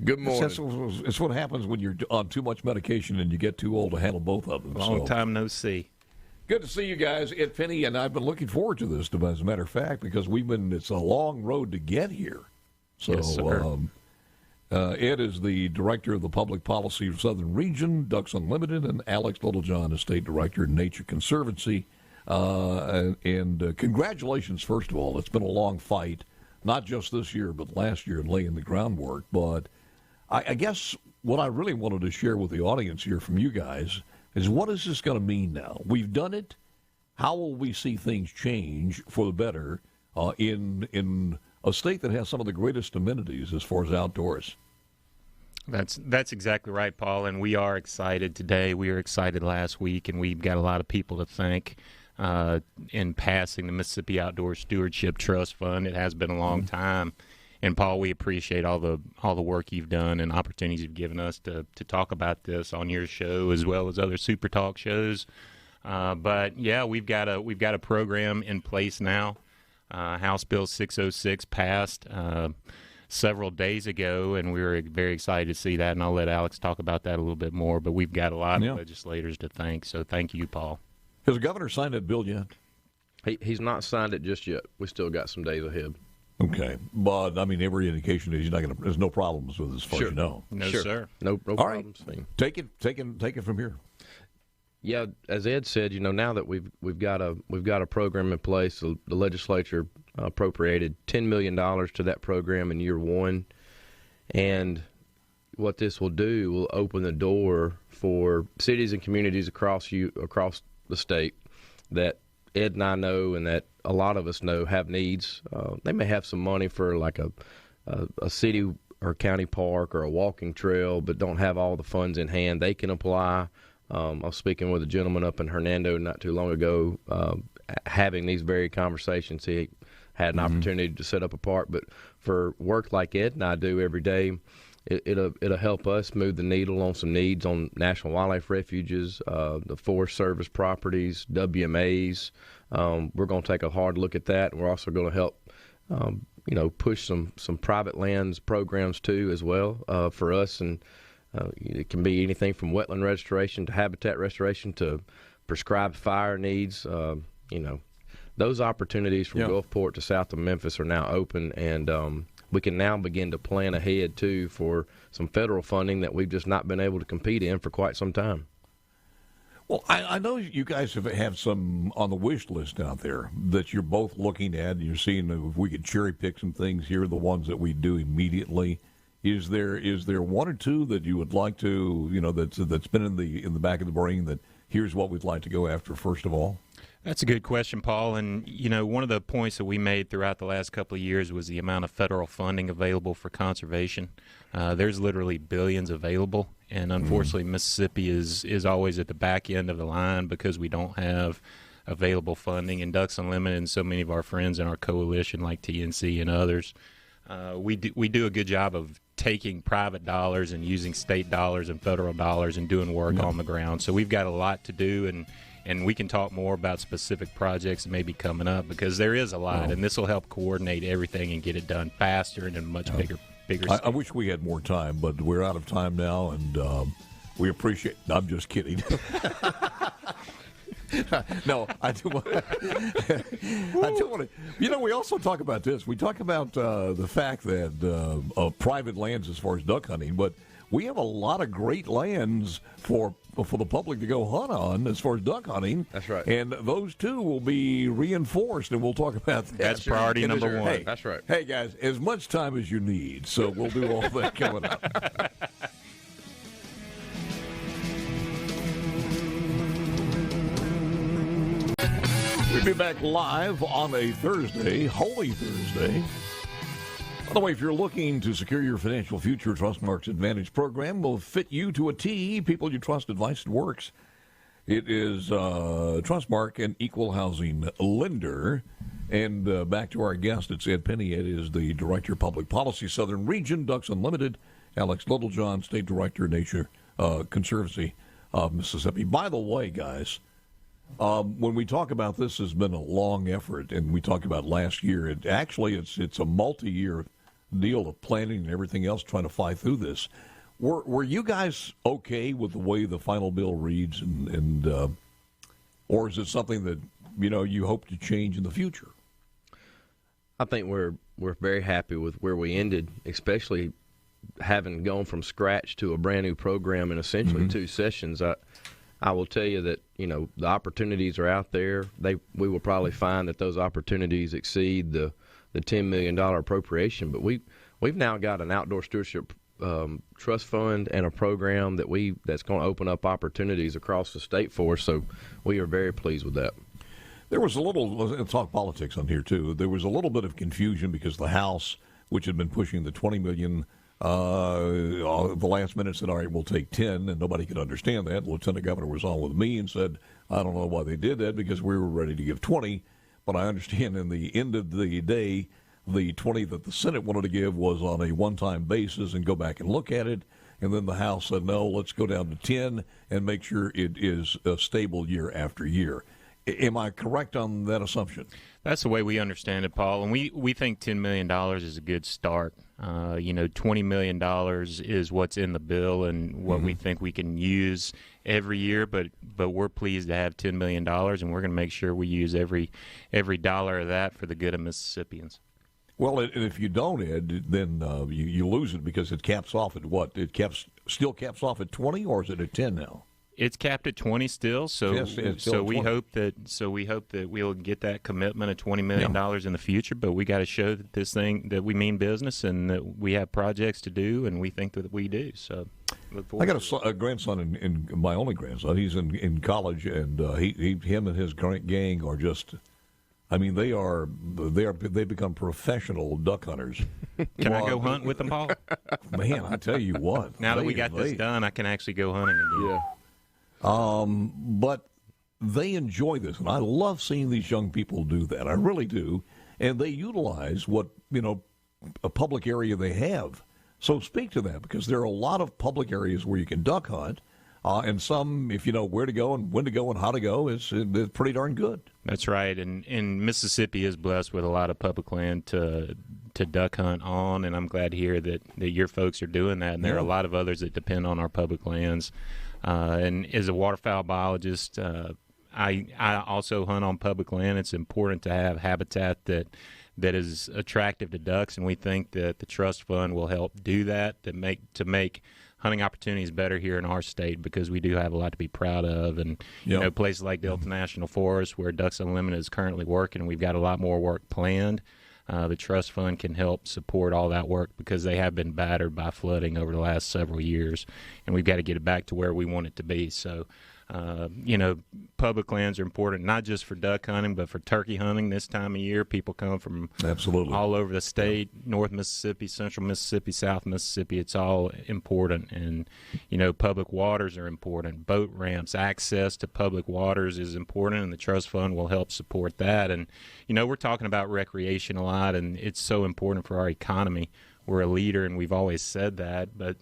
Good morning. It's what happens when you're on too much medication and you get too old to handle both of them. Long time no see. Good to see you guys. Ed Penny and I've been looking forward to this, as a matter of fact, because it's a long road to get here. So, yes, sir. Ed is the director of the public policy of Southern Region, Ducks Unlimited, and Alex Littlejohn is state director of Nature Conservancy. And congratulations, first of all. It's been a long fight, not just this year, but last year in laying the groundwork. But I guess what I really wanted to share with the audience here from you guys is, what is this going to mean now? We've done it. How will we see things change for the better in a state that has some of the greatest amenities as far as outdoors? That's exactly right, Paul, and we are excited today. We were excited last week, and we've got a lot of people to thank in passing the Mississippi Outdoor Stewardship Trust Fund. It has been a long time, and Paul, we appreciate all the work you've done and opportunities you've given us to talk about this on your show as well as other SuperTalk shows. But yeah, we've got a program in place now. House Bill 606 passed several days ago, and we were very excited to see that, and I'll let Alex talk about that a little bit more, but we've got a lot of legislators to thank, so thank you, Paul. Has the governor signed that bill yet? He's not signed it just yet. We still got some days ahead. Okay, but I mean, every indication is there's no problems with it as far as you know. No, sir. No All problems. Right. Take it from here. Yeah, as Ed said, now that we've got a program in place, the legislature appropriated $10 million to that program in year one, and what this will do will open the door for cities and communities across the state that Ed and I know, and that a lot of us know, have needs. They may have some money for like a city or county park or a walking trail, but don't have all the funds in hand. They can apply. I was speaking with a gentleman up in Hernando not too long ago, having these very conversations. He had an opportunity to set up a park, but for work like Ed and I do every day, it'll help us move the needle on some needs on national wildlife refuges, the Forest Service properties, WMAs. We're going to take a hard look at that, and we're also going to help, push some private lands programs too as well for us. And it can be anything from wetland restoration to habitat restoration to prescribed fire needs. Those opportunities from Gulfport to south of Memphis are now open, and we can now begin to plan ahead, too, for some federal funding that we've just not been able to compete in for quite some time. Well, I know you guys have some on the wish list out there that you're both looking at, and you're seeing if we could cherry pick some things. Here are the ones that we do immediately. Is there one or two that you would like to, that's been in the back of the brain that here's what we'd like to go after first of all? That's a good question, Paul. And, one of the points that we made throughout the last couple of years was the amount of federal funding available for conservation. There's literally billions available. And unfortunately, Mississippi is always at the back end of the line because we don't have available funding. And Ducks Unlimited and so many of our friends in our coalition like TNC and others, we do a good job of taking private dollars and using state dollars and federal dollars and doing work on the ground. So we've got a lot to do, and we can talk more about specific projects that may be coming up because there is a lot, and this will help coordinate everything and get it done faster and in a much bigger scale. I wish we had more time, but we're out of time now, and we appreciate – I'm just kidding. No, I do want to. We also talk about this. We talk about the fact that private lands as far as duck hunting, but we have a lot of great lands for the public to go hunt on as far as duck hunting. That's right. And those two will be reinforced, and we'll talk about that. That's priority number one. Hey, that's right. Hey, guys, as much time as you need, so we'll do all that coming up. We'll be back live on a Thursday, Holy Thursday. By the way, if you're looking to secure your financial future, Trustmark's Advantage program will fit you to a T. People you trust, advice that works. It is Trustmark, an equal housing lender. And back to our guest, it's Ed Penny. Ed is the Director of Public Policy, Southern Region, Ducks Unlimited. Alex Littlejohn, State Director, Nature Conservancy of Mississippi. By the way, guys, when we talk about this has been a long effort, and we talked about last year. It's a multi-year deal of planning and everything else, trying to fly through this. Were you guys okay with the way the final bill reads, and or is it something that you hope to change in the future? I think we're very happy with where we ended, especially having gone from scratch to a brand new program in essentially 2 sessions. I will tell you that the opportunities are out there. We will probably find that those opportunities exceed the $10 million appropriation. But we've now got an Outdoor Stewardship Trust Fund and a program that's going to open up opportunities across the state for us. So we are very pleased with that. There was a little, let's talk politics on here too. There was a little bit of confusion because the House, which had been pushing the $20 million, the last minute said, all right, we'll take 10, and nobody could understand that. The Lieutenant Governor was on with me and said, I don't know why they did that, because we were ready to give 20, but I understand in the end of the day, the 20 that the Senate wanted to give was on a one-time basis and go back and look at it, and then the House said, no, let's go down to 10 and make sure it is a stable year after year. Am I correct on that assumption? That's the way we understand it, Paul. And we think $10 million is a good start. $20 million is what's in the bill and what we think we can use every year. But we're pleased to have $10 million, and we're going to make sure we use every dollar of that for the good of Mississippians. Well, and if you don't, Ed, then you lose it, because it caps off at what? It still caps off at 20, or is it at 10 now? It's capped at 20 still, so yes, so we hope that we'll get that commitment of $20 million in the future. But we got to show that we mean business and that we have projects to do, and we think that we do. So look forward. I got a grandson, in my only grandson. He's in college, and him and his gang are just. I mean, they become professional duck hunters. Can I go hunt with them, Paul? Man, I tell you what. Now that we got this done, I can actually go hunting again. Yeah. But they enjoy this, and I love seeing these young people do that. I really do. And they utilize what, a public area they have. So speak to that, because there are a lot of public areas where you can duck hunt, and some, if you know where to go and when to go and how to go, it's pretty darn good. That's right. And Mississippi is blessed with a lot of public land to duck hunt on, and I'm glad to hear that your folks are doing that. And there are a lot of others that depend on our public lands. And as a waterfowl biologist, I also hunt on public land. It's important to have habitat that is attractive to ducks, and we think that the trust fund will help do that, to make hunting opportunities better here in our state, because we do have a lot to be proud of. And places like Delta National Forest, where Ducks Unlimited is currently working, we've got a lot more work planned. The trust fund can help support all that work, because they have been battered by flooding over the last several years, and we've got to get it back to where we want it to be. So, public lands are important, not just for duck hunting, but for turkey hunting this time of year. People come from all over the state, North Mississippi, Central Mississippi, South Mississippi. It's all important. And, public waters are important. Boat ramps, access to public waters is important, and the trust fund will help support that. And, we're talking about recreation a lot, and it's so important for our economy. We're a leader, and we've always said that, but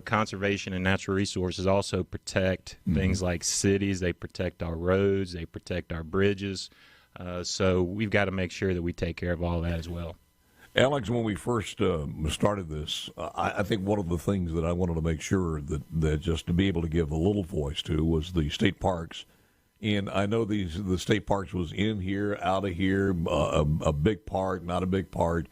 conservation and natural resources also protect things like cities. They protect our roads. They protect our bridges. So we've got to make sure that we take care of all that as well. Alex, when we first started this, I think one of the things that I wanted to make sure that just to be able to give a little voice to was the state parks. And I know the state parks was in here, out of here, a big part, not a big part.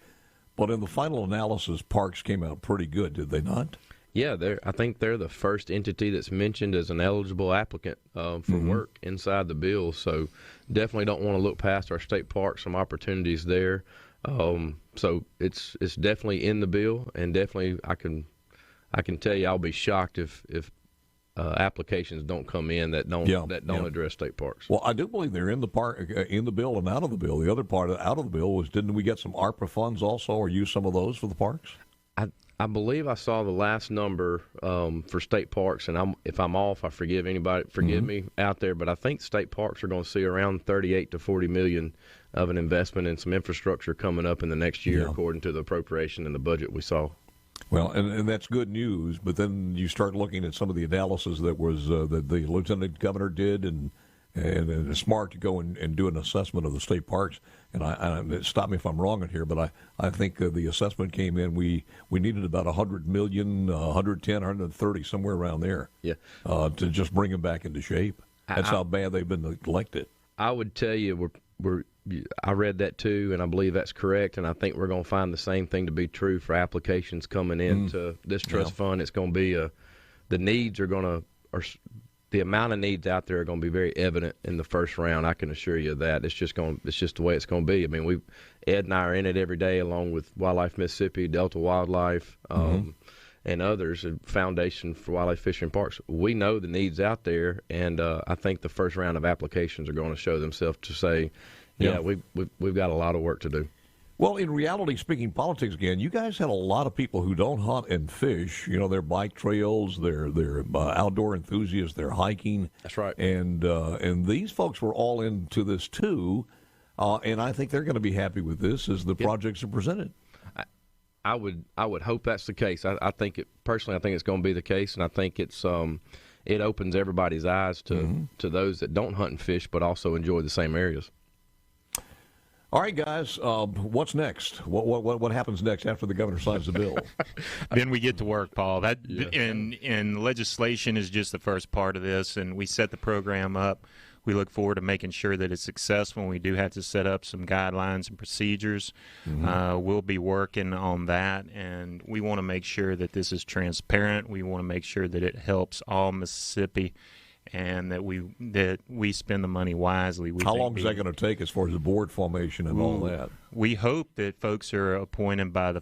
But in the final analysis, parks came out pretty good, did they not? Yeah, I think they're the first entity that's mentioned as an eligible applicant for work inside the bill. So definitely don't want to look past our state parks, some opportunities there. So it's definitely in the bill, and definitely I can tell you I'll be shocked if applications don't come in that don't address state parks. Well, I do believe they're in the park, in the bill and out of the bill. The other part out of the bill was, didn't we get some ARPA funds also, or use some of those for the parks? I believe I saw the last number for state parks, and if I'm off, I forgive me out there, but I think state parks are going to see around 38 to 40 million of an investment in some infrastructure coming up in the next year, according to the appropriation and the budget we saw. Well, and that's good news, but then you start looking at some of the analysis that was that the Lieutenant Governor did, and and it's smart to go and do an assessment of the state parks. And I stop me if I'm wrong in here, but I think the assessment came in. We needed about 100 million, 110, 130, somewhere around there. Yeah. To just bring them back into shape. That's how bad they've been neglected. I would tell you I read that too, and I believe that's correct. And I think we're going to find the same thing to be true for applications coming into this trust fund. It's going to be the needs are going to, or the amount of needs out there are going to be very evident in the first round. I can assure you of that. It's just the way it's going to be. I mean, Ed and I are in it every day, along with Wildlife Mississippi, Delta Wildlife, and others, Foundation for Wildlife Fishing Parks. We know the needs out there, and I think the first round of applications are going to show themselves to say, we've got a lot of work to do. Well, in reality, speaking politics again, you guys had a lot of people who don't hunt and fish. You know, they're bike trails, they're outdoor enthusiasts, they're hiking. That's right. And these folks were all into this too, and I think they're going to be happy with this as the projects are presented. I would hope that's the case. I think personally, I think it's going to be the case, and I think it opens everybody's eyes to those that don't hunt and fish, but also enjoy the same areas. All right, guys, what's next? What happens next after the governor signs the bill? Then we get to work, Paul. And legislation is just the first part of this, and we set the program up. We look forward to making sure that it's successful. We do have to set up some guidelines and procedures. We'll be working on that, and we want to make sure that this is transparent. We want to make sure that it helps all Mississippi, and that we spend the money wisely. How long is that going to take as far as the board formation and all that? We hope that folks are appointed by the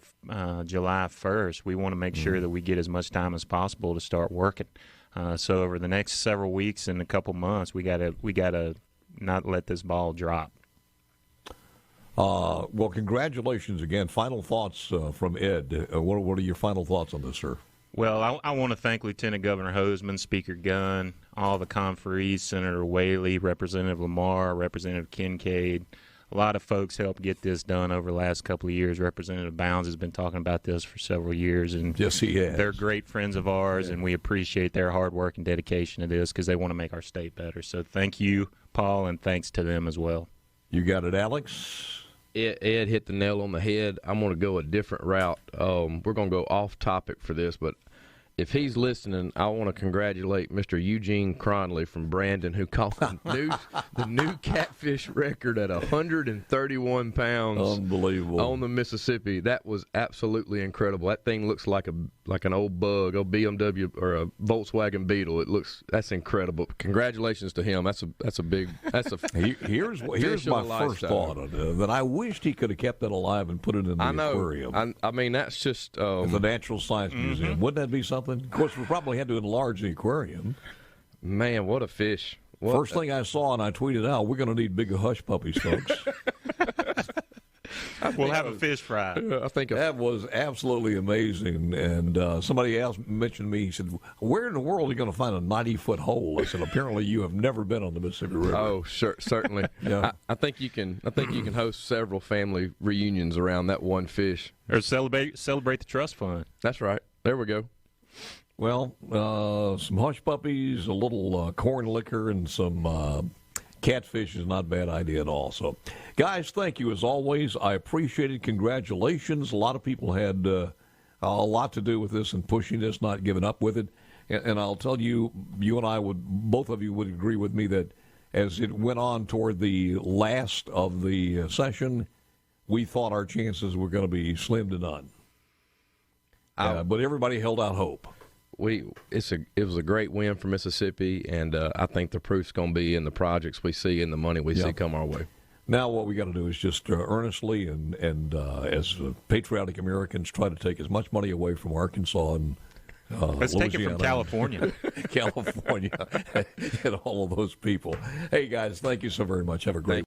July 1st. We want to make sure that we get as much time as possible to start working. So over the next several weeks and a couple months, we gotta not let this ball drop. Well, congratulations again. Final thoughts from Ed. What are your final thoughts on this, sir? Well, I want to thank Lieutenant Governor Hoseman, Speaker Gunn, all the conferees, Senator Whaley, Representative Lamar, Representative Kincaid. A lot of folks helped get this done over the last couple of years. Representative Bounds has been talking about this for several years, and yes, he has. They're great friends of ours, and we appreciate their hard work and dedication to this because they want to make our state better. So thank you, Paul, and thanks to them as well. You got it, Alex? Ed hit the nail on the head. I'm going to go a different route. We're going to go off topic for this, but if he's listening, I want to congratulate Mr. Eugene Cronley from Brandon, who caught the new catfish record at 131 pounds. Unbelievable. On the Mississippi. That was absolutely incredible. That thing looks like an old bug, old BMW or a Volkswagen Beetle. That's incredible. Congratulations to him. Here's my first thought on it, that I wished he could have kept that alive and put it in the aquarium. I mean, that's just at the Natural Science Museum. Wouldn't that be something? Of course, we probably had to enlarge the aquarium. Man, what a fish. First thing I saw, and I tweeted out, we're going to need bigger hush puppies, folks. We'll have a fish fry. I think that was absolutely amazing. And somebody else mentioned to me, he said, where in the world are you going to find a 90-foot hole? I said, apparently you have never been on the Mississippi River. Oh, sure, certainly. Yeah. I think you can host several family reunions around that one fish. Or celebrate the trust fund. That's right. There we go. Well, some hush puppies, a little corn liquor, and some catfish is not a bad idea at all. So, guys, thank you as always. I appreciate it. Congratulations. A lot of people had a lot to do with this and pushing this, not giving up with it. And I'll tell you, you and I both of you would agree with me that as it went on toward the last of the session, we thought our chances were going to be slim to none. But everybody held out hope. It was a great win for Mississippi, and I think the proof's going to be in the projects we see and the money we see come our way. Now what we got to do is just earnestly and as patriotic Americans try to take as much money away from Arkansas and let's Louisiana, take it from California. California, and all of those people. Hey, guys, thank you so very much. Have a great